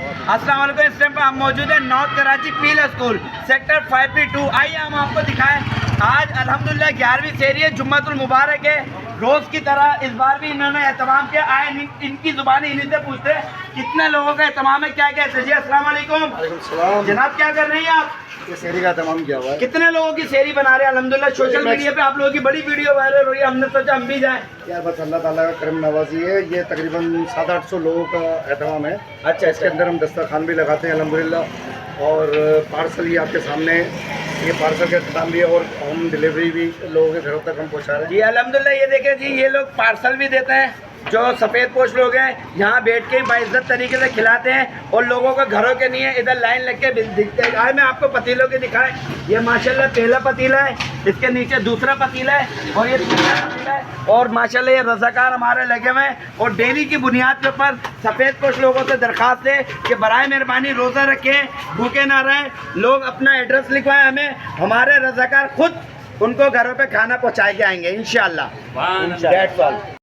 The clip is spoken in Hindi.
अस्सलाम वालेकुम। इस टाइम पर हम मौजूद हैं नॉर्थ कराची पील स्कूल सेक्टर 5P2। आइए हम आपको दिखाएं। आज अल्हम्दुलिल्लाह 11वीं सेरी है, जुम्मतुल मुबारक है। रोज़ की तरह इस बार भी इन्होंने एहतमाम किया। आए इनकी ज़ुबानी इन्हीं से पूछते हैं कितने लोगों का एहतमाम है, क्या क्या है। जी अस्सलाम वालेकुम जनाब, क्या कर रही हैं आप? ये सेरी का तमाम किया हुआ है। कितने लोगों की सेरी बना रहे हैं? अल्हम्दुलिल्लाह सोशल मीडिया पे आप लोगों की बड़ी वीडियो वायरल हो रही है, हमने सोचा हम भी जाएं। यार बस अल्लाह ताला का करम नवाजी है। ये तकरीबन 700-800 लोगों का एहतमाम है। अच्छा, इसके अंदर हम दस्तरखान भी लगाते हैं अल्हम्दुलिल्लाह, और पार्सल ही आपके सामने, ये पार्सल का काम भी है और होम डिलीवरी भी लोगों के घरों तक हम पहुँचा रहे हैं। जी अल्हम्दुलिल्लाह। ये देखें जी, ये लोग पार्सल भी देते हैं। जो सफ़ेद पोश लोग हैं यहाँ बैठ के बाइज्जत तरीके से खिलाते हैं और लोगों को घरों के नहीं है, इधर लाइन लग के दिखते हैं। आए मैं आपको पतीलों के दिखाएं। ये माशाल्लाह पहला पतीला है, इसके नीचे दूसरा पतीला है और ये तीसरा पतीला है। और माशाल्लाह ये रज़ाकार हमारे लगे हुए हैं और डेली की बुनियाद के ऊपर सफ़ेद पोश लोगों से दरख्वास्त है कि बराए मेहरबानी रोज़ा रखें, भूखे ना रहें। लोग अपना एड्रेस लिखवाएं हमें, हमारे रज़ाकार खुद उनको घरों पे खाना पहुँचा के आएंगे इंशाअल्लाह।